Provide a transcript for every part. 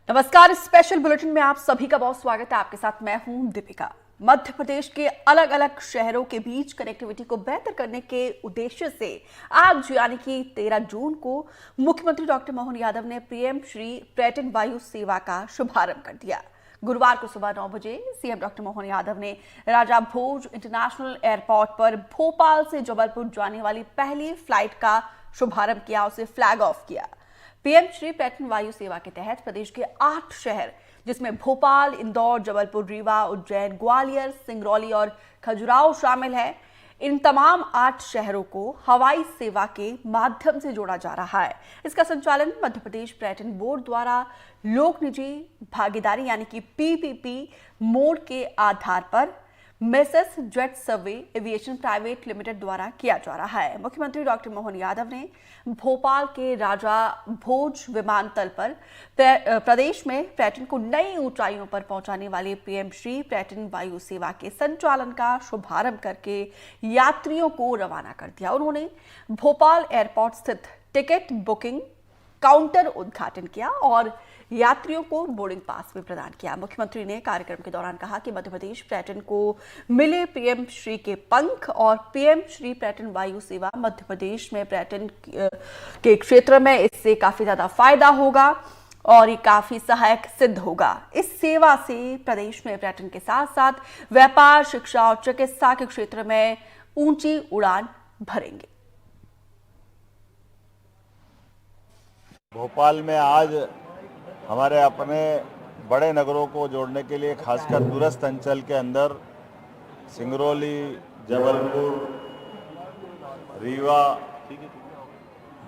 नमस्कार। Special bulletin में आप सभी का बहुत स्वागत है। आपके साथ मैं हूं दीपिका। मध्य प्रदेश के अलग अलग शहरों के बीच कनेक्टिविटी को बेहतर करने के उद्देश्य से आज यानी कि 13 जून को मुख्यमंत्री डॉक्टर मोहन यादव ने पीएम श्री पर्यटन वायु सेवा का शुभारंभ कर दिया। गुरुवार को सुबह 9 बजे सीएम डॉक्टर मोहन यादव ने राजा भोज इंटरनेशनल एयरपोर्ट पर भोपाल से जबलपुर जाने वाली पहली फ्लाइट का शुभारंभ किया, उसे फ्लैग ऑफ किया। पीएम श्री पर्यटन वायु सेवा के तहत प्रदेश के 8 शहर जिसमें भोपाल, इंदौर, जबलपुर, रीवा, उज्जैन, ग्वालियर, सिंगरौली और खजुराहो शामिल है। इन तमाम 8 शहरों को हवाई सेवा के माध्यम से जोड़ा जा रहा है। इसका संचालन मध्य प्रदेश पर्यटन बोर्ड द्वारा लोक निजी भागीदारी यानी कि पीपीपी मोड के आधार पर मेसर्स जेट सर्वे एविएशन प्राइवेट लिमिटेड द्वारा किया जा रहा है। मुख्यमंत्री डॉक्टर मोहन यादव ने भोपाल के राजा भोज विमानतल पर प्रदेश में पर्यटन को नई ऊंचाइयों पर पहुंचाने वाले पीएम श्री पर्यटन वायु सेवा के संचालन का शुभारंभ करके यात्रियों को रवाना कर दिया। उन्होंने भोपाल एयरपोर्ट स्थित टिकट बुकिंग काउंटर उद्घाटन किया और यात्रियों को बोर्डिंग पास भी प्रदान किया। मुख्यमंत्री ने कार्यक्रम के दौरान कहा कि मध्य प्रदेश पर्यटन को मिले पीएम श्री के पंख और पीएम श्री पर्यटन वायु सेवा मध्य प्रदेश में पर्यटन के क्षेत्र में इससे काफी ज्यादा फायदा होगा और ये काफी सहायक सिद्ध होगा। इस सेवा से प्रदेश में पर्यटन के साथ साथ व्यापार, शिक्षा और चिकित्सा के क्षेत्र में ऊंची उड़ान भरेंगे। भोपाल में आज हमारे अपने बड़े नगरों को जोड़ने के लिए खासकर दूरस्थ अंचल के अंदर सिंगरौली, जबलपुर, रीवा,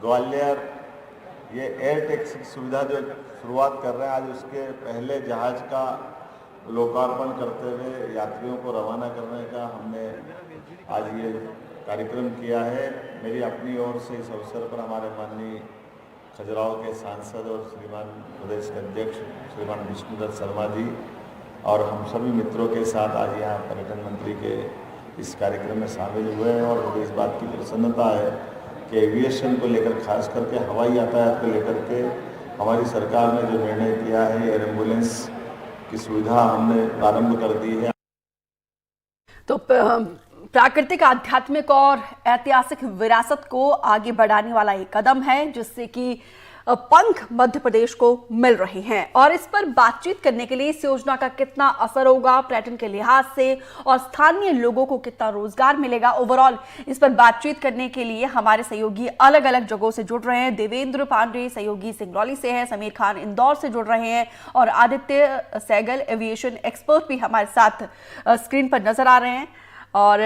ग्वालियर ये एयर टैक्सी सुविधा जो शुरुआत कर रहे हैं, आज उसके पहले जहाज का लोकार्पण करते हुए यात्रियों को रवाना करने का हमने आज ये कार्यक्रम किया है। मेरी अपनी ओर से इस अवसर पर हमारे माननीय खजुराहो के सांसद और श्रीमान प्रदेश के अध्यक्ष श्रीमान विष्णुदत्त शर्मा जी और हम सभी मित्रों के साथ आज यहाँ पर्यटन मंत्री के इस कार्यक्रम में शामिल हुए हैं और मुझे इस बात की प्रसन्नता है कि एविएशन को लेकर, खास करके हवाई यातायात को लेकर के हमारी सरकार ने जो निर्णय किया है, एयर एम्बुलेंस की सुविधा हमने प्रारंभ कर दी है। तो प्राकृतिक, आध्यात्मिक और ऐतिहासिक विरासत को आगे बढ़ाने वाला एक कदम है जिससे कि पंख मध्य प्रदेश को मिल रहे हैं और इस पर बातचीत करने के लिए इस योजना का कितना असर होगा पर्यटन के लिहाज से और स्थानीय लोगों को कितना रोजगार मिलेगा, ओवरऑल इस पर बातचीत करने के लिए हमारे सहयोगी अलग अलग जगहों से जुड़ रहे हैं। देवेंद्र पांडे सहयोगी सिंगरौली से है, समीर खान इंदौर से जुड़ रहे हैं और आदित्य सहगल एविएशन एक्सपर्ट भी हमारे साथ स्क्रीन पर नजर आ रहे हैं। और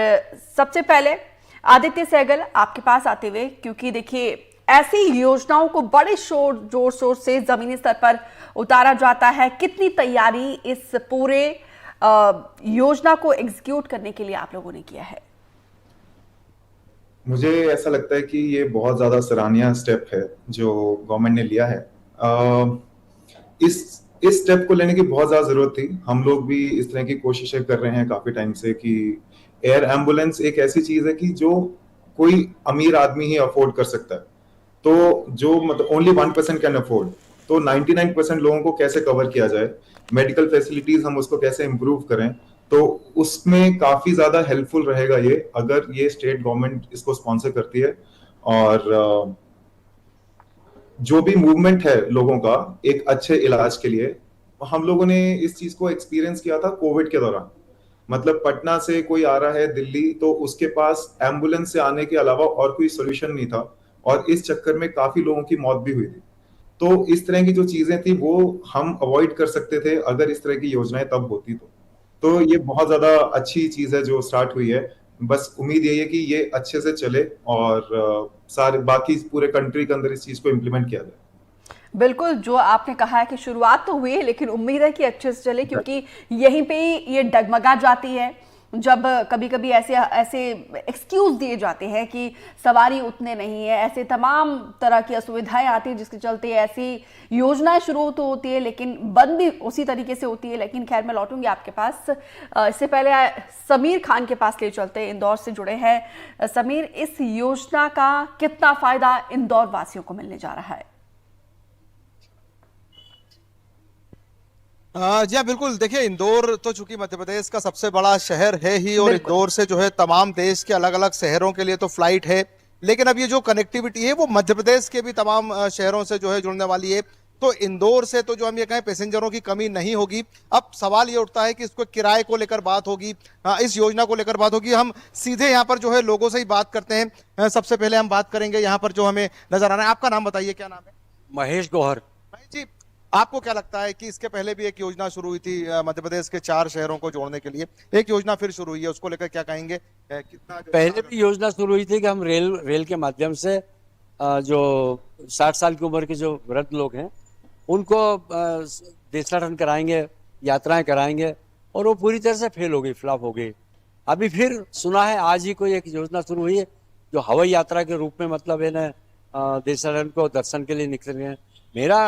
सबसे पहले आदित्य सहगल आपके पास आते हुए, क्योंकि देखिए ऐसी योजनाओं को बड़े जोर शोर से जमीनी स्तर पर उतारा जाता है, कितनी तैयारी इस पूरे योजना को एग्जीक्यूट करने के लिए आप लोगों ने किया है? मुझे ऐसा लगता है कि ये बहुत ज्यादा सराहनीय स्टेप है जो गवर्नमेंट ने लिया है। इस स्टेप को लेने की बहुत ज्यादा जरूरत थी। हम लोग भी इस तरह की कोशिशें कर रहे हैं काफी टाइम से कि एयर एम्बुलेंस एक ऐसी चीज है कि जो कोई अमीर आदमी ही अफोर्ड कर सकता है, तो जो मतलब ओनली 1% कैन अफोर्ड, तो 99% लोगों को कैसे कवर किया जाए, मेडिकल फैसिलिटीज हम उसको कैसे इंप्रूव करें, तो उसमें काफी ज्यादा हेल्पफुल रहेगा ये अगर ये स्टेट गवर्नमेंट इसको स्पॉन्सर करती है। और जो भी मूवमेंट है लोगों का एक अच्छे इलाज के लिए, हम लोगों ने इस चीज को एक्सपीरियंस किया था कोविड के दौरान। मतलब पटना से कोई आ रहा है दिल्ली, तो उसके पास एम्बुलेंस से आने के अलावा और कोई सोल्यूशन नहीं था और इस चक्कर में काफी लोगों की मौत भी हुई थी। तो इस तरह की जो चीजें थी वो हम अवॉइड कर सकते थे अगर इस तरह की योजनाएं तब होती तो ये बहुत ज्यादा अच्छी चीज है जो स्टार्ट हुई है। बस उम्मीद यही है कि ये अच्छे से चले और सारे बाकी पूरे कंट्री के अंदर इस चीज को इम्प्लीमेंट किया जाए। बिल्कुल, जो आपने कहा है कि शुरुआत तो हुई है लेकिन उम्मीद है कि अच्छे से चले, क्योंकि यहीं पे ये डगमगा जाती है जब कभी कभी ऐसे एक्सक्यूज दिए जाते हैं कि सवारी उतने नहीं है, ऐसे तमाम तरह की असुविधाएं आती हैं जिसके चलते ऐसी योजनाएं शुरू तो होती है लेकिन बंद भी उसी तरीके से होती है। लेकिन खैर मैं लौटूंगी आपके पास, इससे पहले समीर खान के पास ले चलते हैं, इंदौर से जुड़े हैं। समीर, इस योजना का कितना फायदा इंदौर वासियों को मिलने जा रहा है? जी हाँ, बिल्कुल। देखिए, इंदौर तो चूंकि मध्य प्रदेश का सबसे बड़ा शहर है ही, और बिल्कुल। इंदौर से जो है तमाम देश के अलग अलग शहरों के लिए तो फ्लाइट है, लेकिन अब ये जो कनेक्टिविटी है वो मध्य प्रदेश के भी तमाम शहरों से जो है जुड़ने वाली है। तो इंदौर से तो जो हम ये कहें पैसेंजरों की कमी नहीं होगी। अब सवाल ये उठता है कि इसको किराए को लेकर बात होगी, इस योजना को लेकर बात होगी। हम सीधे यहाँ पर जो है लोगों से ही बात करते हैं। सबसे पहले हम बात करेंगे यहाँ पर जो हमें नजर आ रहा है। आपका नाम बताइए, क्या नाम है? महेश गौहर। भाई जी, आपको क्या लगता है कि इसके पहले भी एक योजना शुरू हुई थी मध्य प्रदेश के 4 शहरों को जोड़ने के लिए, एक योजना फिर शुरू हुई है, उसको लेकर क्या कहेंगे? कितना पहले भी योजना शुरू हुई थी कि हम रेल के माध्यम से जो 60 साल की उम्र के जो वृद्ध लोग हैं उनको देशाटन कराएंगे, यात्राएं कराएंगे, और वो पूरी तरह से फेल हो गई, फ्लॉप हो गई। अभी फिर सुना है आज ही कोई एक योजना शुरू हुई है जो हवाई यात्रा के रूप में, मतलब है ना, देशाटन को दर्शन के लिए निकल रहे हैं। मेरा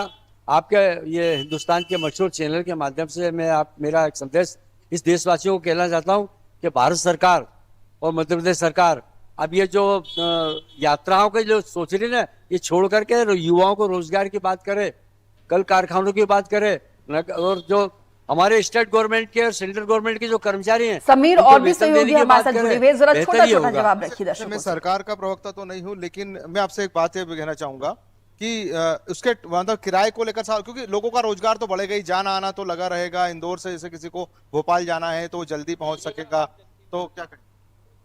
आपके ये हिंदुस्तान के मशहूर चैनल के माध्यम से मेरा एक संदेश इस देशवासियों को कहना चाहता हूँ कि भारत सरकार और मध्य प्रदेश सरकार अब ये जो यात्राओं के जो सोच रही है ना, ये छोड़ करके युवाओं को रोजगार की बात करे, कल कारखानों की बात करे, और जो हमारे स्टेट गवर्नमेंट के और सेंट्रल गवर्नमेंट के जो कर्मचारी हैं, समीर उनको और भी वेतन देने सहयोगी की हमारे बात साथ करें, जुड़े हुए, जरा बेहतर छोटा ही छोटा होगा। जवाब रखिए मैं दर्शकों से। सरकार का प्रवक्ता तो नहीं हूं, लेकिन मैं आपसे एक बात ये कहना चाहूंगा कि उसके मतलब किराए को लेकर क्योंकि लोगों का रोजगार तो बढ़ेगा ही, जाना आना तो लगा रहेगा। इंदौर से जैसे किसी को भोपाल जाना है तो जल्दी पहुंच सकेगा, तो क्या कहें?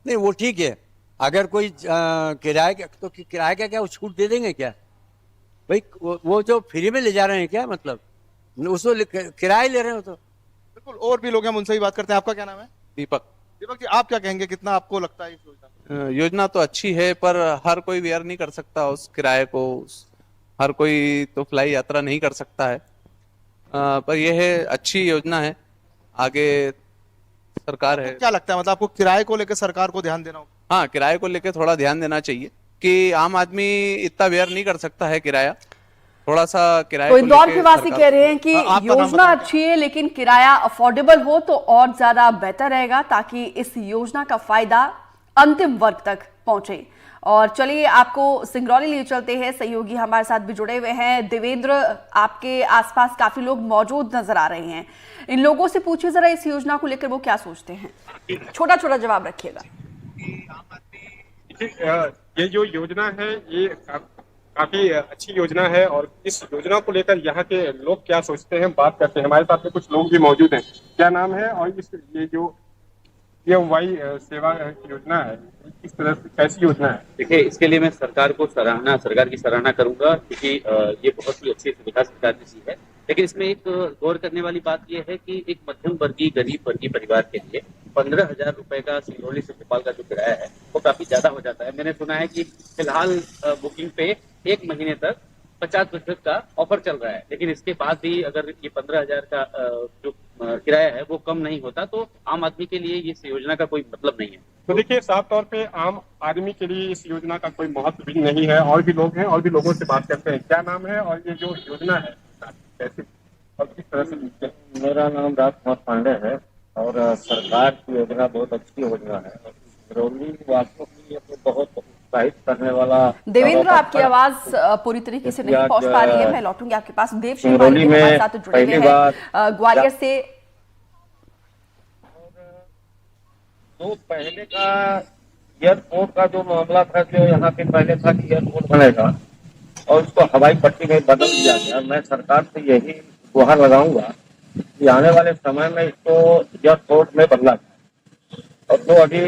नहीं, वो ठीक है। अगर कोई किराए तो किराए का क्या छूट दे देंगे क्या भाई? वो जो फ्री में ले जा रहे हैं क्या, मतलब उसको किराए ले रहे हो तो? बिल्कुल। और भी लोग हैं, हम उनसे ही बात करते हैं। आपका क्या नाम है? दीपक। दीपक जी, आप क्या कहेंगे, कितना आपको लगता है इस योजना में? योजना तो अच्छी है, पर हर कोई वेयर नहीं कर सकता उस किराए को। हर कोई तो फ्लाई यात्रा नहीं कर सकता है, पर यह है अच्छी योजना है। आगे सरकार है। क्या लगता है, मतलब आपको किराए को लेकर सरकार को ध्यान देना होगा? हाँ, किराए को लेकर थोड़ा ध्यान देना चाहिए कि आम आदमी इतना वेयर नहीं कर सकता है किराया। थोड़ा सा किराए तो को इंदौर लेके के वासी सरकार कह रहे हैं कि आपका नाम योजना बताइए। अच्छी है, लेकिन किराया अफोर्डेबल हो तो और ज्यादा बेहतर रहेगा, ताकि इस योजना का फायदा अंतिम वर्ग तक पहुंचे। और चलिए आपको सिंगरौली लिए चलते हैं, सहयोगी हमारे साथ भी जुड़े हुए हैं। देवेंद्र, आपके आसपास काफी लोग मौजूद नजर आ रहे हैं, इन लोगों से पूछिए जरा इस योजना को लेकर वो क्या सोचते हैं। छोटा छोटा जवाब रखिएगा। ये जो योजना है ये काफी अच्छी योजना है, और इस योजना को लेकर यहाँ के लोग क्या सोचते हैं बात करते हैं। हमारे साथ में कुछ लोग भी मौजूद हैं। क्या नाम है, और ये जो वाई सेवा योजना है, किस तरह से, कैसी योजना है? देखिए, इसके लिए मैं सरकार की सराहना करूंगा, क्योंकि ये बहुत ही अच्छी सुविधा सरकार ने दी है। लेकिन इसमें एक गौर करने वाली बात यह है कि एक मध्यम वर्गीय, गरीब वर्गीय परिवार के लिए 15,000 रुपए का सिंगरौली से भोपाल का जो किराया है वो काफी ज्यादा हो जाता है। मैंने सुना है कि फिलहाल बुकिंग पे 1 महीने तक 50% का ऑफर चल रहा है, लेकिन इसके बाद भी अगर ये 15,000 का जो किराया है वो कम नहीं होता तो आम आदमी के लिए इस योजना का कोई मतलब नहीं है। तो देखिए, साफ तौर पे आम आदमी के लिए इस योजना का कोई महत्व भी नहीं है। और भी लोग हैं, और भी लोगों से बात करते हैं। क्या नाम है, और ये जो योजना है कैसे और किस तरह से मिलते हैं? मेरा नाम राजकुमार पांडे है, और सरकार की योजना बहुत अच्छी योजना है। सिंगरौली वासियों के लिए तो बहुत उत्साहित करने वाला। देवेंद्र, आपकी आवाज पूरी तरीके से नहीं पहुंच पा रही है, मैं लौटूंगी आपके पास। देव सिंगरौली में हमारे साथ जुड़े हुए हैं ग्वालियर से। तो पहले का एयरपोर्ट का जो मामला था, जो यहाँ पे पहले था कि एयरपोर्ट बनेगा और उसको हवाई पट्टी में बदल दिया गया। मैं सरकार से यही गुहार लगाऊंगा कि आने वाले समय में इसको एयरपोर्ट में बदला जाए। और जो अभी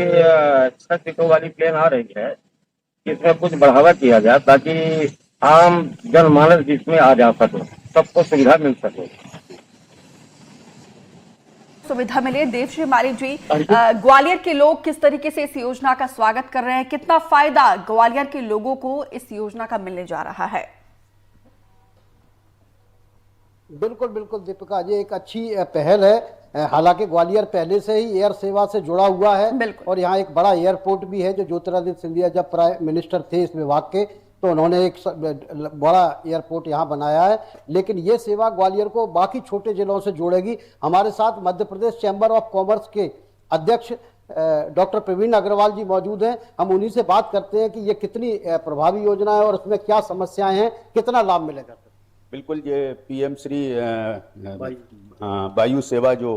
6 सीटों वाली प्लेन आ रही है, इसमें कुछ बढ़ावा किया जाए ताकि आम जनमानस जिसमें आ जा सके, सबको सुविधा मिल सके, सुविधा मिले। देवश्री मालिक जी, ग्वालियर के लोग किस तरीके से इस योजना का स्वागत कर रहे हैं, कितना फायदा ग्वालियर के लोगों को इस योजना का मिलने जा रहा है? बिल्कुल बिल्कुल दीपिका, ये एक अच्छी पहल है। हालांकि ग्वालियर पहले से ही एयर सेवा से जुड़ा हुआ है, और यहाँ एक बड़ा एयरपोर्ट भी है। जो ज्योतिरादित्य सिंधिया जब प्राइम मिनिस्टर थे इस विभाग के, तो उन्होंने एक बड़ा एयरपोर्ट यहाँ बनाया है। लेकिन ये सेवा ग्वालियर को बाकी छोटे जिलों से जोड़ेगी। हमारे साथ Madhya Pradesh chamber of commerce के अध्यक्ष डॉक्टर प्रवीण अग्रवाल जी मौजूद हैं। हम उन्हीं से बात करते हैं कि ये कितनी प्रभावी योजना है और उसमें क्या समस्याएं हैं, कितना लाभ मिलेगा। बिल्कुल, ये पीएम श्री वायु सेवा जो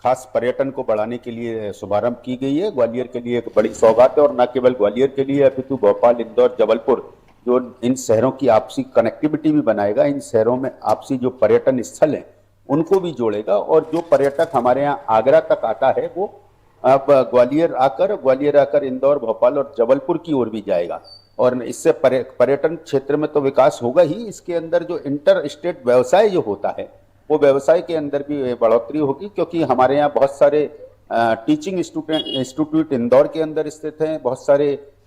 खास पर्यटन को बढ़ाने के लिए शुभारंभ की गई है, ग्वालियर के लिए एक बड़ी सौगात है। और न केवल ग्वालियर के लिए अपितु भोपाल, इंदौर, जबलपुर, जो इन शहरों की आपसी कनेक्टिविटी भी बनाएगा, इन शहरों में आपसी जो पर्यटन स्थल हैं उनको भी जोड़ेगा। और जो पर्यटक हमारे यहाँ आगरा तक आता है वो अब ग्वालियर आकर इंदौर, भोपाल और जबलपुर की ओर भी जाएगा। और इससे पर्यटन क्षेत्र में तो विकास होगा ही, इसके अंदर जो इंटर स्टेट व्यवसाय जो होता है वो व्यवसाय के अंदर भी बढ़ोतरी होगी, क्योंकि हमारे यहाँ बहुत सारे टीचिंग इंस्टीट्यूट इंदौर के अंदर स्थित हैं, बहुत सारे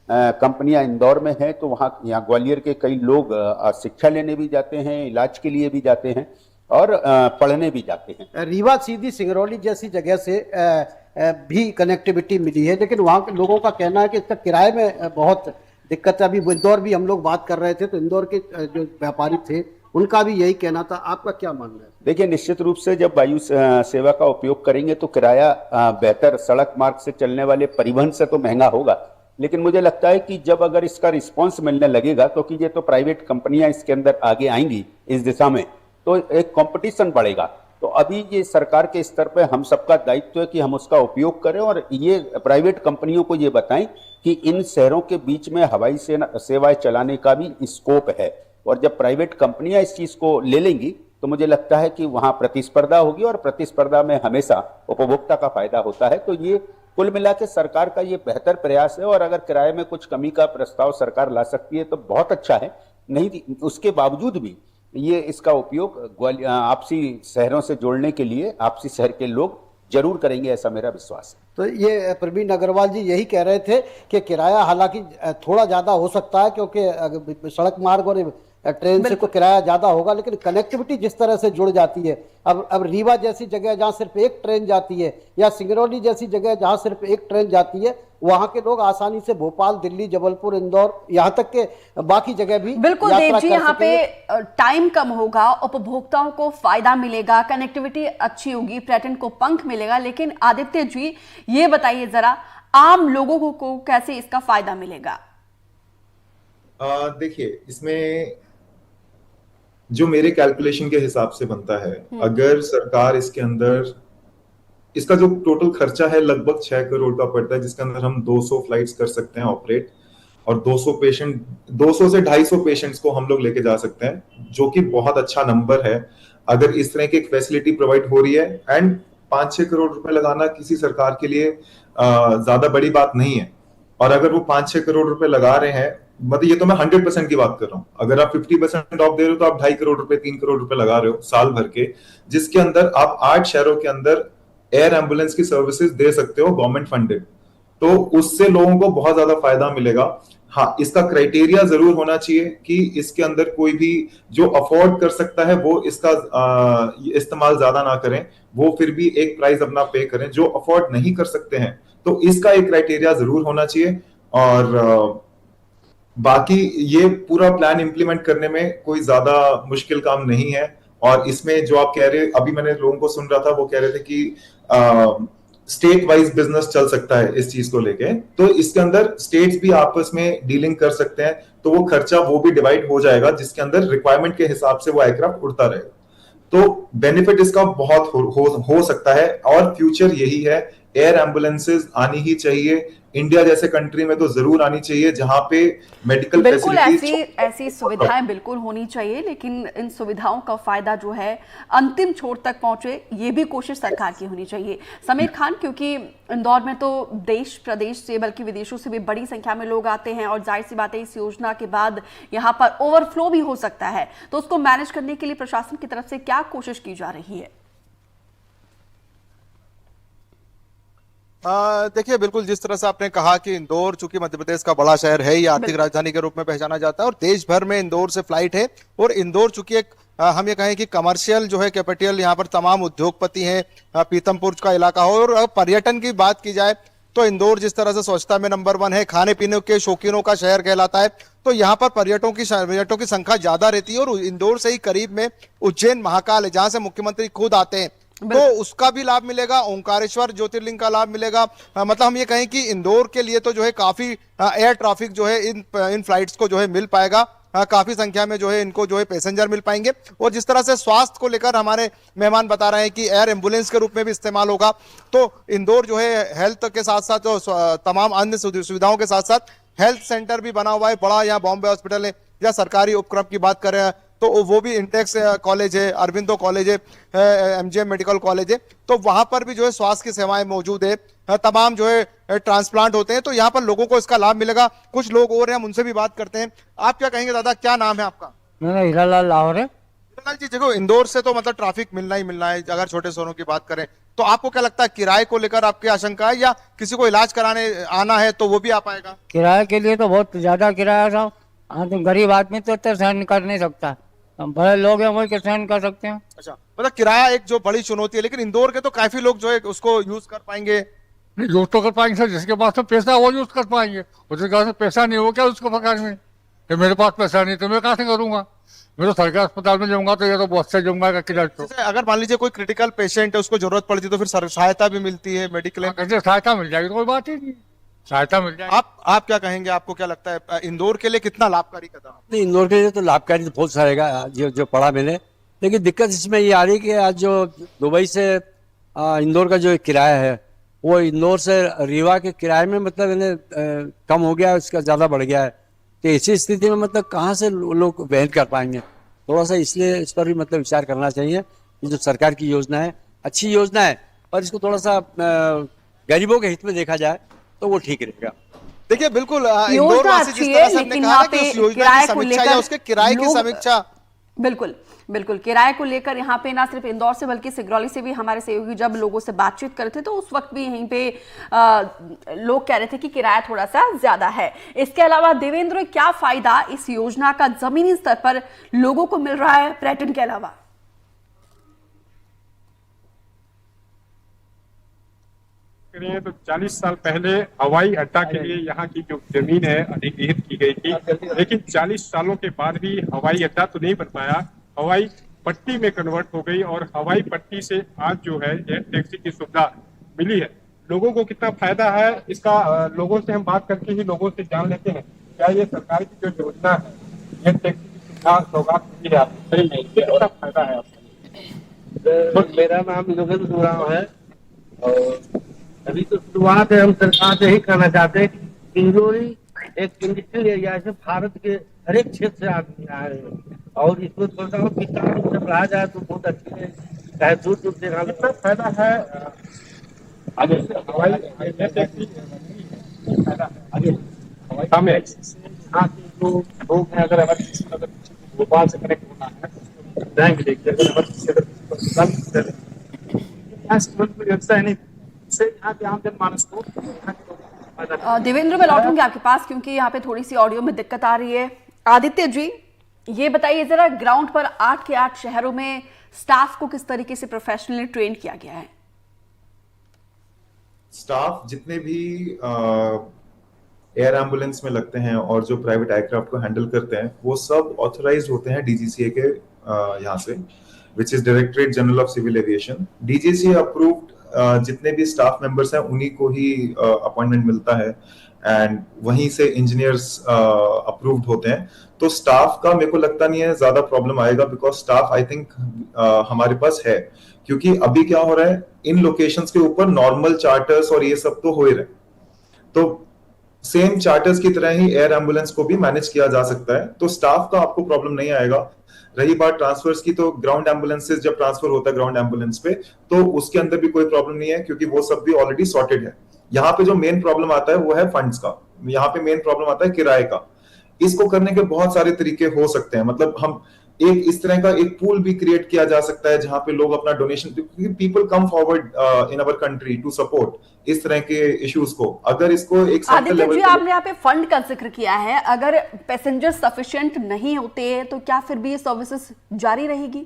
कंपनियां इंदौर में हैं। तो वहाँ यहाँ ग्वालियर के कई लोग शिक्षा लेने भी जाते हैं, इलाज के लिए भी जाते हैं और पढ़ने भी जाते हैं। रीवा, सीधी, सिंगरौली जैसी जगह से भी कनेक्टिविटी मिली है, लेकिन वहाँ के लोगों का कहना है कि इसका किराए में बहुत दिक्कत है। अभी इंदौर भी हम लोग बात कर रहे थे तो इंदौर के जो व्यापारी थे उनका भी यही कहना था। आपका क्या मानना है? देखिए, निश्चित रूप से जब वायु सेवा का उपयोग करेंगे तो किराया बेहतर सड़क मार्ग से चलने वाले परिवहन से तो महंगा होगा, लेकिन मुझे लगता है कि जब अगर इसका रिस्पांस मिलने लगेगा, क्योंकि ये तो प्राइवेट कंपनियां इसके अंदर आगे आएंगी इस दिशा में, तो एक कंपटीशन बढ़ेगा। तो अभी ये सरकार के स्तर पे हम सबका दायित्व है कि हम उसका उपयोग करें और ये प्राइवेट कंपनियों को ये बताएं कि इन शहरों के बीच में हवाई सेवाएं चलाने का भी स्कोप है। और जब प्राइवेट कंपनियां इस चीज को ले लेंगी तो मुझे लगता है कि वहां प्रतिस्पर्धा होगी और प्रतिस्पर्धा में हमेशा उपभोक्ता का फायदा होता है। तो ये कुल मिला के सरकार का ये बेहतर प्रयास है। और अगर किराए में कुछ कमी का प्रस्ताव सरकार ला सकती है तो बहुत अच्छा है, नहीं उसके बावजूद भी ये इसका उपयोग आपसी शहरों से जोड़ने के लिए आपसी शहर के लोग जरूर करेंगे, ऐसा मेरा विश्वास है। तो ये प्रवीण अग्रवाल जी यही कह रहे थे कि किराया हालांकि थोड़ा ज्यादा हो सकता है, क्योंकि सड़क मार्ग और ट्रेन से तो किराया ज्यादा होगा, लेकिन कनेक्टिविटी जिस तरह से जुड़ जाती है, अब रीवा जैसी जगह जहाँ सिर्फ एक ट्रेन जाती है या सिंगरौली जैसी जगह जहाँ सिर्फ एक ट्रेन जाती है, वहां के लोग आसानी से भोपाल, दिल्ली, जबलपुर, इंदौर, यहाँ तक के बाकी जगह भी बिल्कुल देव जी, यहाँ पे टाइम कम होगा, उपभोक्ताओं को फायदा मिलेगा, कनेक्टिविटी अच्छी होगी, पर्यटन को पंख मिलेगा। लेकिन आदित्य जी ये बताइए जरा, आम लोगों को कैसे इसका फायदा मिलेगा? देखिए, इसमें जो मेरे कैलकुलेशन के हिसाब से बनता है, अगर सरकार इसके अंदर, इसका जो टोटल खर्चा है लगभग 6 करोड़ का पड़ता है, जिसके अंदर हम 200 फ्लाइट्स कर सकते हैं ऑपरेट, और 200 से 250 पेशेंट्स को हम लोग लेके जा सकते हैं, जो कि बहुत अच्छा नंबर है अगर इस तरह की एक फैसिलिटी प्रोवाइड हो रही है। एंड 5-6 करोड़ रुपए लगाना किसी सरकार के लिए ज्यादा बड़ी बात नहीं है। और अगर वो 5-6 करोड़ रुपए लगा रहे हैं, मतलब ये तो मैं 100% की बात कर रहा हूँ, अगर आप 50% ऑफ दे रहे हो तो आप 2.5 करोड़ रुपए 3 करोड़ रुपए लगा रहे हो साल भर के, जिसके अंदर आप 8 शहरों के अंदर एयर एम्बुलेंस की सर्विसेज दे सकते हो गवर्नमेंट फंडेड, तो उससे लोगों को बहुत ज्यादा फायदा मिलेगा। हाँ, इसका क्राइटेरिया जरूर होना चाहिए कि इसके अंदर कोई भी जो अफोर्ड कर सकता है वो इसका इस्तेमाल ज्यादा ना करें, वो फिर भी एक प्राइस अपना पे करें। जो अफोर्ड नहीं कर सकते हैं तो इसका एक क्राइटेरिया जरूर होना चाहिए। और बाकी ये पूरा प्लान इंप्लीमेंट करने में कोई ज्यादा मुश्किल काम नहीं है। और इसमें जो आप कह रहे, अभी मैंने लोगों को सुन रहा था, वो कह रहे थे कि स्टेट वाइज बिजनेस चल सकता है इस चीज को लेके, तो इसके अंदर स्टेट्स भी आपस में डीलिंग कर सकते हैं, तो वो खर्चा वो भी डिवाइड हो जाएगा, जिसके अंदर रिक्वायरमेंट के हिसाब से वो एयरक्राफ्ट उड़ता रहेगा। तो बेनिफिट इसका बहुत हो सकता है। और फ्यूचर यही है, एयर एम्बुलेंसेज आनी ही चाहिए, इंडिया जैसे कंट्री में तो जरूर आनी चाहिए, जहां पे मेडिकल बिल्कुल ऐसी सुविधाएं बिल्कुल होनी चाहिए, लेकिन इन सुविधाओं का फायदा जो है अंतिम छोर तक पहुंचे, ये भी कोशिश सरकार की होनी चाहिए। समीर खान, क्योंकि इंदौर में तो देश प्रदेश से बल्कि विदेशों से भी बड़ी संख्या में लोग आते हैं और जाहिर सी बात है इस योजना के बाद यहाँ पर ओवरफ्लो भी हो सकता है, तो उसको मैनेज करने के लिए प्रशासन की तरफ से क्या कोशिश की जा रही है? देखिए, बिल्कुल जिस तरह से आपने कहा कि इंदौर चूंकि मध्य प्रदेश का बड़ा शहर है, ये आर्थिक राजधानी के रूप में पहचाना जाता है और देश भर में इंदौर से फ्लाइट है। और इंदौर चूंकि एक हम ये कहें कि कमर्शियल जो है कैपिटल, यहाँ पर तमाम उद्योगपति हैं, पीतमपुर का इलाका हो। और पर्यटन की बात की जाए तो इंदौर जिस तरह से स्वच्छता में नंबर 1 है, खाने पीने के शौकीनों का शहर कहलाता है, तो यहाँ पर पर्यटकों की संख्या ज्यादा रहती है। और इंदौर से ही करीब में उज्जैन महाकाल है, जहां से मुख्यमंत्री खुद आते हैं, तो उसका भी लाभ मिलेगा, ओंकारेश्वर ज्योतिर्लिंग का लाभ मिलेगा। मतलब हम ये कहें कि इंदौर के लिए तो जो है काफी एयर ट्रैफिक जो है इन फ्लाइट्स को जो है मिल पाएगा। काफी संख्या में जो है इनको जो है पैसेंजर मिल पाएंगे। और जिस तरह से स्वास्थ्य को लेकर हमारे मेहमान बता रहे हैं कि एयर एम्बुलेंस के रूप में भी इस्तेमाल होगा, तो इंदौर जो है हेल्थ के साथ साथ तमाम अन्य सुविधाओं के साथ साथ हेल्थ सेंटर भी बना हुआ है बड़ा। यहाँ बॉम्बे हॉस्पिटल है या सरकारी उपक्रम की बात कर रहे हैं तो वो भी इंटेक्स कॉलेज है, अरविंदो कॉलेज है, एमजीएम मेडिकल कॉलेज है, तो वहां पर भी जो है स्वास्थ्य की सेवाएं मौजूद है। तमाम जो है ट्रांसप्लांट होते हैं, तो यहाँ पर लोगों को इसका लाभ मिलेगा। कुछ लोग और हैं, हम उनसे भी बात करते हैं। आप क्या कहेंगे दादा, क्या नाम है आपका? मेरा हीरालाल लाहौर है। हीरालाल जी, देखो इंदौर से तो मतलब ट्रैफिक मिलना ही मिलना है, अगर छोटे शहरों की बात करें तो आपको क्या लगता है किराए को लेकर आपकी आशंका है, या किसी को इलाज कराने आना है तो वो भी आ पाएगा? किराए के लिए तो बहुत ज्यादा किराया था। हाँ, तो गरीब आदमी तो सहन कर नहीं सकता, हम बड़े लोग हैं वही सहन कर सकते हैं। अच्छा, मतलब किराया एक जो बड़ी चुनौती है, लेकिन इंदौर के तो काफी लोग जो है उसको यूज कर पाएंगे। यूज तो कर पाएंगे सर, जिसके पास तो पैसा है वो यूज कर पाएंगे, उसके पास पैसा नहीं हो क्या उसको पकड़ में कि मेरे पास पैसा नहीं तो मैं कहाँ से करूंगा? मैं तो सरकारी अस्पताल में जाऊंगा तो ये तो बहुत से जाऊंगा किधर। तो अगर मान लीजिए कोई क्रिटिकल पेशेंट है, उसको जरूरत पड़ती है तो फिर सहायता भी मिलती है मेडिकल? कैसे सहायता मिल जाएगी, तो कोई बात ही नहीं, सहायता मिल जाएगी। आप क्या कहेंगे, आपको क्या लगता है इंदौर के लिए कितना लाभकारी कदम? नहीं, इंदौर के लिए तो लाभकारी तो बहुत सारा है जो पढ़ा मैंने, लेकिन दिक्कत इसमें ये आ रही कि आज जो दुबई से इंदौर का जो किराया है वो इंदौर से रीवा के किराए में मतलब इन्हें कम हो गया है, इसका ज़्यादा बढ़ गया है। तो ऐसी स्थिति में मतलब कहाँ से लोग वहन कर पाएंगे? थोड़ा सा इसलिए इस पर भी मतलब विचार करना चाहिए कि जो सरकार की योजना है अच्छी योजना है, और इसको थोड़ा सा गरीबों के हित में देखा जाए तो वो ठीक रहेगा। देखिए बिल्कुल इंदौर वासी जिस तरह से हमने कहा कि उस योजना की समीक्षा या उसके किराए की समीक्षा, बिल्कुल बिल्कुल किराए को लेकर यहाँ पे ना सिर्फ इंदौर से बल्कि सिगरौली से भी हमारे सहयोगी जब लोगों से बातचीत करते थे तो उस वक्त भी यहीं पे लोग कह रहे थे कि किराया थोड़ा सा ज्यादा है। इसके अलावा देवेंद्र, क्या फायदा इस योजना का जमीनी स्तर पर लोगों को मिल रहा है पर्यटन के अलावा? तो 40 साल पहले हवाई अड्डा के लिए यहाँ की जो जमीन है अधिग्रहित की गई थी, लेकिन 40 सालों के बाद भी हवाई अड्डा तो नहीं बन पाया, हवाई पट्टी में कन्वर्ट हो गई और हवाई पट्टी से आज जो है एयर टैक्सी की सुविधा मिली है। लोगों को कितना फायदा है इसका लोगों से हम बात करके ही लोगों से जान लेते हैं। क्या ये सरकार की जो योजना है एयर टैक्सी की सुविधा सौगात मिली है आपको, सही नहीं, कितना फायदा है आपको? मेरा नाम योगेंद्र दुराव है और अभी तो शुरुआत है। हम सरकार से ही कहना चाहते हैं कि इंदौरी एक इंडस्ट्रियल एरिया है, भारत के हर एक क्षेत्र से आदमी आ रहे हैं और इसको थोड़ा सा विस्तार से बढ़ाया जाए तो बहुत अच्छी है, चाहे दूर दूर से कितना फायदा है आगे हवाई टैक्सी फायदा आगे हमें यहाँ के जो लोग हैं, अगर भोपाल से कनेक्ट होना है बैंक लेके व्यवस्था नहीं से यहाँ के आम जनमानस को। देवेंद्र, मैं लौटूंगी आपके पास क्योंकि यहाँ पे थोड़ी सी ऑडियो में दिक्कत आ रही है। आदित्य जी, ये बताइए जरा, ग्राउंड पर 8 के 8 शहरों में स्टाफ को किस तरीके से प्रोफेशनली ट्रेन किया गया है? स्टाफ जितने भी एयर एम्बुलेंस में लगते हैं और जो प्राइवेट एयरक्राफ्ट को हैंडल करते हैं वो सब ऑथराइज्ड होते हैं डीजीसीए के यहाँ से, which is directorate general of civil aviation. DGCA approved जितने भी स्टाफ मेंबर्स हैं उन्हीं को ही अपॉइंटमेंट मिलता है एंड वहीं से इंजीनियर्स अप्रूव्ड होते हैं। तो स्टाफ का मेरे को लगता नहीं है ज्यादा प्रॉब्लम आएगा, बिकॉज स्टाफ आई थिंक हमारे पास है, क्योंकि अभी क्या हो रहा है इन लोकेशंस के ऊपर नॉर्मल चार्टर्स और ये सब तो हो ही रहे, तो सेम चार्टर्स की तरह ही एयर एम्बुलेंस को भी मैनेज किया जा सकता है, तो स्टाफ का आपको प्रॉब्लम नहीं आएगा। रही बात ट्रांसफर्स की, तो ग्राउंड एम्बुलेंसेस जब ट्रांसफर होता है ग्राउंड एम्बुलेंस पे तो उसके अंदर भी कोई प्रॉब्लम नहीं है, क्योंकि वो सब भी ऑलरेडी सॉर्टेड है। यहाँ पे जो मेन प्रॉब्लम आता है वो है फंड्स का, यहाँ पे मेन प्रॉब्लम आता है किराए का। इसको करने के बहुत सारे तरीके हो सकते हैं, मतलब हम एक इस तरह का एक पूल भी क्रिएट किया जा सकता है जहां पे लोग अपना डोनेशन, क्योंकि people come forward in our country to support इस तरह के इश्यूज को। अगर इसको एक आदित्य जी, आपने यहाँ पे फंड का जिक्र किया है, अगर पैसेंजर सफिशिएंट नहीं होते तो क्या फिर भी ये सर्विसेज जारी रहेगी?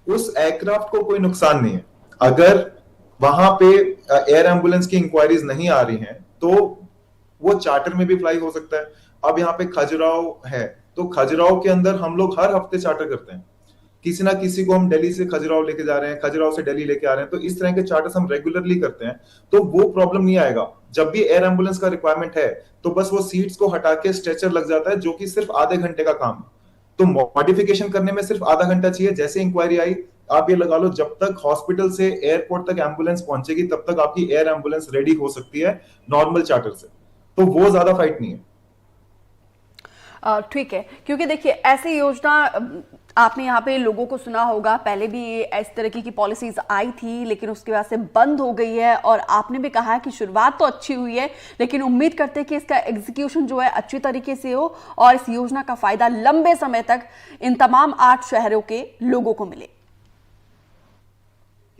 उस एयरक्राफ्ट को कोई नुकसान नहीं है। अगर वहां पे एयर एम्बुलेंस की इंक्वायरीज नहीं आ रही हैं तो वो चार्टर में भी फ्लाई हो सकता है। अब यहाँ पे खजुराहो है, तो खजुराहो के अंदर हम लोग हर हफ्ते चार्टर करते हैं, किसी ना किसी को हम दिल्ली से खजुराहो लेके जा रहे हैं, खजुराहो से दिल्ली लेके आ रहे हैं, तो इस तरह के चार्टर्स हम रेगुलरली करते हैं, तो वो प्रॉब्लम नहीं आएगा। जब भी एयर एम्बुलेंस का रिक्वायरमेंट है तो बस वो सीट्स को हटा के स्ट्रेचर लग जाता है, जो कि सिर्फ आधे घंटे का काम है। तो मॉडिफिकेशन करने में सिर्फ आधा घंटा चाहिए। जैसे इंक्वायरी आई, आप ये लगा लो, जब तक हॉस्पिटल से एयरपोर्ट तक एम्बुलेंस पहुंचेगी तब तक आपकी एयर एम्बुलेंस रेडी हो सकती है नॉर्मल चार्टर से, तो वो ज्यादा फाइट नहीं है। ठीक है, क्योंकि देखिए ऐसी योजना आपने यहाँ पे लोगों को सुना होगा, पहले भी इस तरह की पॉलिसीज आई थी लेकिन उसके बाद से बंद हो गई है, और आपने भी कहा है कि शुरुआत तो अच्छी हुई है लेकिन उम्मीद करते हैं कि इसका एग्जीक्यूशन जो है अच्छी तरीके से हो और इस योजना का फायदा लंबे समय तक इन तमाम 8 शहरों के लोगों को मिले।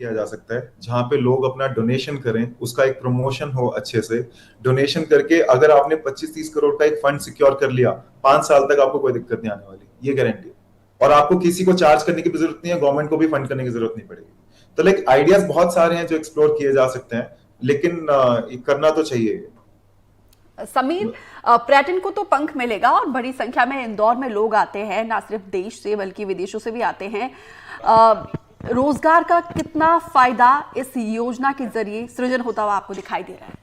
किया जा सकता है जहां पे लोग अपना डोनेशन करें, उसका एक प्रमोशन हो अच्छे से। डोनेशन करके अगर आपने 25-30 करोड़ का एक फंड सिक्योर कर लिया, 5 साल तक आपको कोई दिक्कत नहीं आने वाली, ये गारंटी। और आपको किसी को चार्ज करने की भी जरूरत नहीं है, गवर्नमेंट को भी फंड करने की जरूरत नहीं पड़ेगी। तो लाइक आइडियाज बहुत सारे हैं जो एक्सप्लोर किए जा सकते हैं, लेकिन करना तो चाहिए। समीर, पर्यटन को तो पंख मिलेगा और बड़ी संख्या में इंदौर में लोग आते हैं, ना सिर्फ देश से बल्कि विदेशों से भी आते हैं। रोजगार का कितना फायदा इस योजना के जरिए सृजन होता हुआ आपको दिखाई दे रहा है?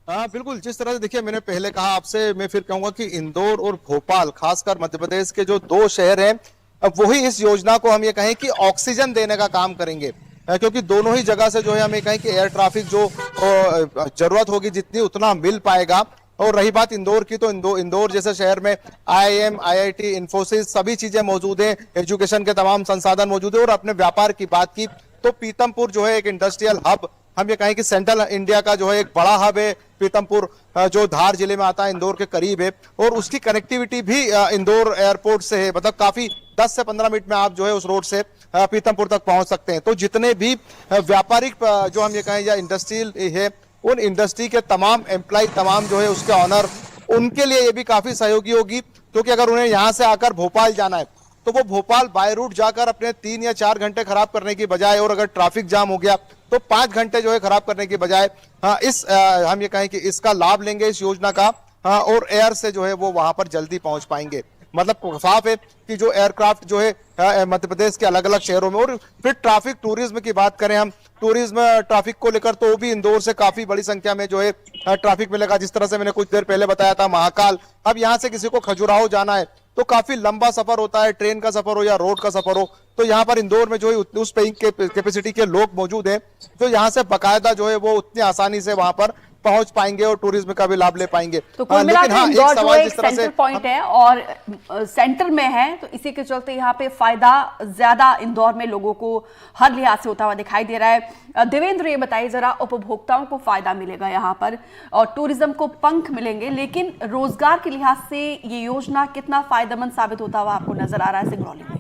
हाँ बिल्कुल, जिस तरह से देखिए मैंने पहले कहा आपसे, मैं फिर कहूंगा कि इंदौर और भोपाल, खासकर मध्य प्रदेश के जो 2 शहर हैं, अब वही इस योजना को हम ये कहें कि ऑक्सीजन देने का काम करेंगे, क्योंकि दोनों ही जगह से जो है हम ये कहें कि एयर ट्रैफिक जो जरूरत होगी जितनी उतना मिल पाएगा। और रही बात इंदौर की, तो इंदौर जैसे शहर में IIM, IIT, इंफोसिस सभी चीजें मौजूद हैं, एजुकेशन के तमाम संसाधन मौजूद है। और अपने व्यापार की बात की तो पीतमपुर जो है एक इंडस्ट्रियल हब, हम ये कहें कि सेंट्रल इंडिया का जो है एक बड़ा हब है पीतमपुर, जो धार जिले में आता है, इंदौर के करीब है। और उसकी कनेक्टिविटी भी इंदौर एयरपोर्ट से है, मतलब काफी 10 से 15 मिनट में आप जो है उस रोड से पीतमपुर तक पहुंच सकते हैं। तो जितने भी व्यापारिक जो हम ये कहें या इंडस्ट्रियल है, उन इंडस्ट्री के तमाम एम्प्लॉय, तमाम जो है उसके ऑनर, उनके लिए ये भी काफी सहयोगी होगी। क्योंकि अगर उन्हें यहाँ से आकर भोपाल जाना है तो वो भोपाल बाय रूट जाकर अपने 3 या 4 घंटे खराब करने की बजाय, और अगर ट्रैफिक जाम हो गया तो 5 घंटे जो है खराब करने की बजाय हम ये कहें कि इसका लाभ लेंगे इस योजना का, और एयर से जो है वो वहां पर जल्दी पहुंच पाएंगे। मतलब साफ है कि जो एयरक्राफ्ट जो है मध्य प्रदेश के अलग अलग शहरों में। और फिर ट्रैफिक टूरिज्म की बात करें हम, टूरिज्म ट्रैफिक को लेकर तो भी इंदौर से काफी बड़ी संख्या में जो है ट्रैफिक मिलेगा। जिस तरह से मैंने कुछ देर पहले बताया था महाकाल, अब यहाँ से किसी को खजुराहो जाना है तो काफी लंबा सफर होता है, ट्रेन का सफर हो या रोड का सफर हो, तो यहाँ पर इंदौर में जो है उस पेइंग कैपेसिटी के लोग मौजूद हैं जो यहाँ से बाकायदा जो है वो उतनी आसानी से वहां पर पहुंच पाएंगे और टूरिज्म का भी लाभ ले पाएंगे। तो कुल मिलाकर इंदौर जो एक सेंटर पॉइंट है और सेंटर में है, तो इसी के चलते यहाँ पे फायदा ज्यादा इंदौर में लोगों को हर लिहाज से होता हुआ दिखाई दे रहा है। देवेंद्र, ये बताइए जरा, उपभोक्ताओं को फायदा मिलेगा यहाँ पर और टूरिज्म को पंख मिलेंगे, लेकिन रोजगार के लिहाज से ये योजना कितना फायदेमंद साबित होता हुआ आपको नजर आ रहा है सिंगरौली में?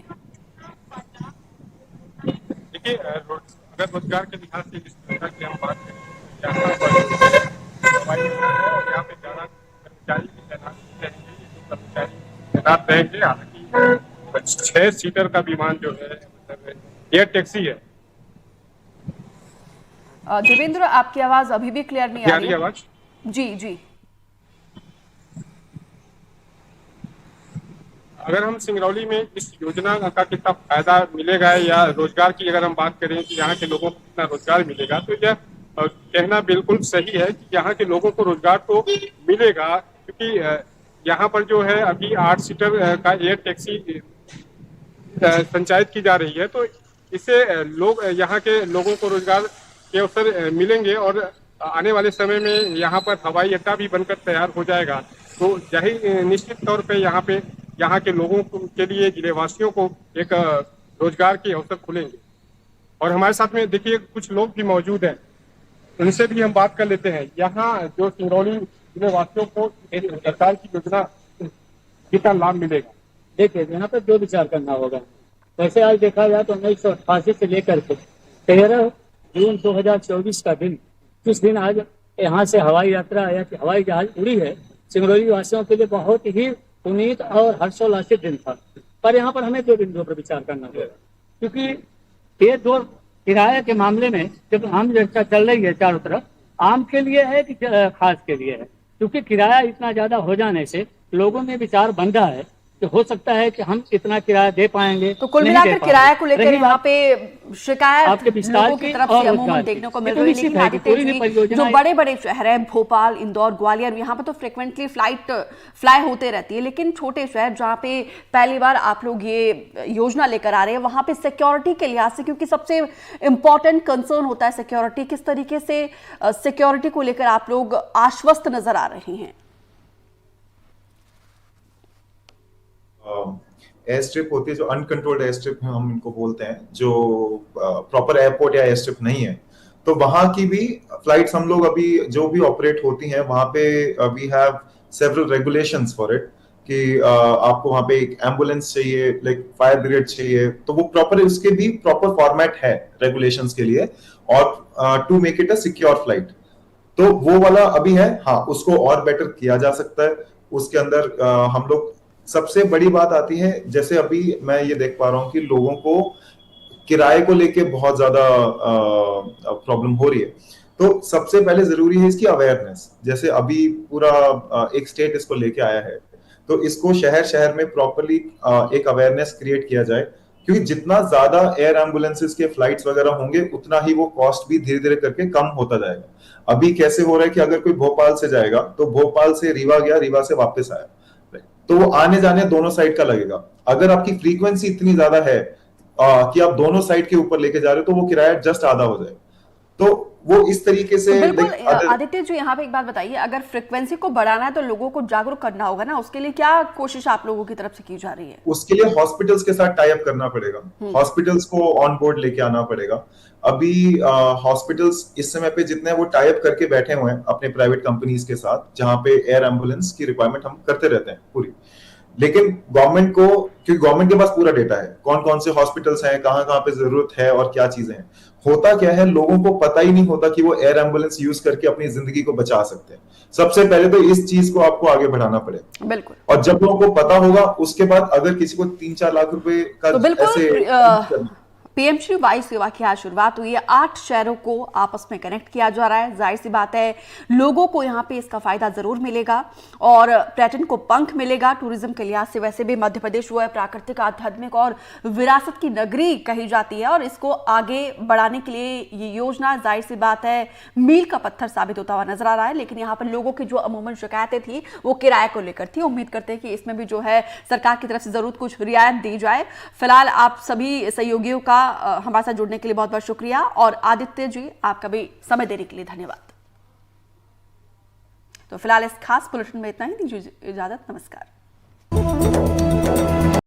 देखिए, अगर रोजगार के लिहाज से जिस तरह की हम बात करें, यहाँ पर यहाँ पे ज्यादा कर्मचारी भी तैनात रहेंगे। हालांकि 6 सीटर का विमान जो है मतलब एयर टैक्सी है। देवेंद्र, आपकी आवाज अभी भी क्लियर नहीं आ रही है। आवाज जी जी। अगर हम सिंगरौली में इस योजना का कितना फायदा मिलेगा या रोजगार की अगर हम बात करें कि यहाँ के लोगों को कितना रोजगार मिलेगा, तो यह कहना बिल्कुल सही है कि यहाँ के लोगों को रोजगार तो मिलेगा, क्योंकि यहाँ पर जो है अभी 8 सीटर का एयर टैक्सी संचालित की जा रही है, तो इससे लोग यहाँ के लोगों को रोजगार के अवसर मिलेंगे और आने वाले समय में यहाँ पर हवाई अड्डा भी बनकर तैयार हो जाएगा। तो यही निश्चित तौर पे यहाँ के लोगों के लिए, जिलेवासियों को एक रोजगार के अवसर खुलेंगे। और हमारे साथ में देखिए कुछ लोग भी मौजूद हैं, उनसे भी हम बात कर लेते हैं। यहाँ जो सिंगरौली जिलेवासियों को सरकार की योजना कितना लाभ मिलेगा? देखिए, यहाँ पर दो विचार करना होगा। वैसे आज देखा जाए तो 1988 से लेकर के 13 जून 2024 का दिन, जिस दिन आज यहाँ से हवाई यात्रा या हवाई जहाज उड़ी है, सिंगरौली वासियों के लिए बहुत ही पुनीत और हर्षोल्लासित दिन था। पर यहाँ पर हमें 2 बिंदुओं पर विचार करना होगा, क्योंकि ये 2 किराए के मामले में जब आम चर्चा चल रही है चारों तरफ, आम के लिए है कि खास के लिए है, क्योंकि किराया इतना ज्यादा हो जाने से लोगों में विचार बन रहा है कि हो सकता है कि हम इतना किराया दे पाएंगे, तो कुल नहीं दे मिलाकर पाएंगे। किराया को लेकर रही यहाँ बात पे शिकायत आपके विस्तार लोगों की की तरफ और से अमूमन रोजगार देखने की। को मिल ये तो रही है। निश्चित लेकिन है कि आदित्य कोई भी जी, परियोजना जो बड़े बड़े शहर हैं भोपाल, इंदौर, ग्वालियर, यहाँ पे तो फ्रिक्वेंटली फ्लाई होते रहती है, लेकिन छोटे शहर जहाँ पे पहली बार आप लोग ये योजना लेकर आ रहे हैं, वहां पे सिक्योरिटी के लिहाज से, क्योंकि सबसे इंपॉर्टेंट कंसर्न होता है सिक्योरिटी, किस तरीके से सिक्योरिटी को लेकर आप लोग आश्वस्त नजर आ रहे हैं? एयर स्ट्रिप होती है, जो अनकंट्रोल्ड एयर स्ट्रिप हम इनको बोलते हैं, जो प्रॉपर एयरपोर्ट या एयर स्ट्रिप नहीं है, तो वहां की भी फ्लाइट्स हम लोग अभी जो भी ऑपरेट होती हैं वहां पे we have several regulations for it कि आपको वहां पे एक एम्बुलेंस चाहिए, लाइक फायर ब्रिगेड चाहिए, तो वो प्रॉपर, उसके भी प्रॉपर फॉर्मेट है रेगुलेशंस के लिए, और to make it a secure flight, तो वो वाला अभी है। हाँ, उसको और बेटर किया जा सकता है। उसके अंदर हम लोग, सबसे बड़ी बात आती है, जैसे अभी मैं ये देख पा रहा हूँ कि लोगों को किराए को लेके बहुत ज्यादा प्रॉब्लम हो रही है, तो सबसे पहले जरूरी है इसकी अवेयरनेस। जैसे अभी पूरा एक स्टेट इसको लेके आया है, तो इसको शहर शहर में प्रॉपरली एक अवेयरनेस क्रिएट किया जाए, क्योंकि जितना ज्यादा एयर एम्बुलेंसेस के फ्लाइट्स वगैरह होंगे उतना ही वो कॉस्ट भी धीरे धीरे करके कम होता जाएगा। अभी कैसे हो रहा है कि अगर कोई भोपाल से जाएगा तो भोपाल से रीवा गया, रीवा से वापस आया, तो वो आने जाने दोनों साइड का लगेगा। अगर आपकी फ्रीक्वेंसी इतनी ज्यादा है कि आप दोनों साइड के ऊपर लेके जा रहे हो, तो वो किराया जस्ट आधा हो जाए। तो वो इस तरीके से, तो बिल्कुल आदित्य जी, यहाँ पे एक बात बताइए, अगर फ्रीक्वेंसी को बढ़ाना है तो लोगों को जागरूक करना होगा ना, उसके लिए क्या कोशिश आप लोगों की तरफ से की जा रही है? उसके लिए हॉस्पिटल्स के साथ टाई अप करना पड़ेगा, हॉस्पिटल्स को ऑन बोर्ड लेके आना पड़ेगा। अभी हॉस्पिटल्स इस समय पे जितने वो टाई अप करके बैठे हुए हैं अपने प्राइवेट कंपनीज के साथ, जहां पे एयर एम्बुलेंस की रिक्वायरमेंट हम करते रहते हैं पूरी, लेकिन गवर्नमेंट को, क्योंकि गवर्नमेंट के पास पूरा डेटा है कौन कौन से हॉस्पिटल्स हैं, कहां कहां पे जरूरत है और क्या चीजें हैं। होता क्या है, लोगों को पता ही नहीं होता कि वो एयर एम्बुलेंस यूज करके अपनी जिंदगी को बचा सकते हैं। सबसे पहले तो इस चीज को आपको आगे बढ़ाना पड़ेगा। बिल्कुल। और जब लोगों को पता होगा, उसके बाद अगर किसी को 3-4 लाख रुपए का तो बिल्कुल ऐसे पीएमश्री वायु सेवा की आज शुरुआत हुई है, 8 शहरों को आपस में कनेक्ट किया जा रहा है। जाहिर सी बात है लोगों को यहाँ पे इसका फायदा जरूर मिलेगा और पर्यटन को पंख मिलेगा। टूरिज्म के लिहाज से वैसे भी मध्य प्रदेश वो है प्राकृतिक, आध्यात्मिक और विरासत की नगरी कही जाती है, और इसको आगे बढ़ाने के लिए ये योजना जाहिर सी बात है मील का पत्थर साबित होता हुआ नजर आ रहा है। लेकिन यहाँ पर लोगों की जो अमूमन शिकायतें थी वो किराए को लेकर थी। उम्मीद करते हैं कि इसमें भी जो है सरकार की तरफ से जरूर कुछ रियायत दी जाए। फिलहाल आप सभी सहयोगियों का हमारे साथ जुड़ने के लिए बहुत बहुत शुक्रिया, और आदित्य जी आपका भी समय देने के लिए धन्यवाद। तो फिलहाल इस खास बुलेटिन में इतना ही, दीजिए इजाजत, नमस्कार।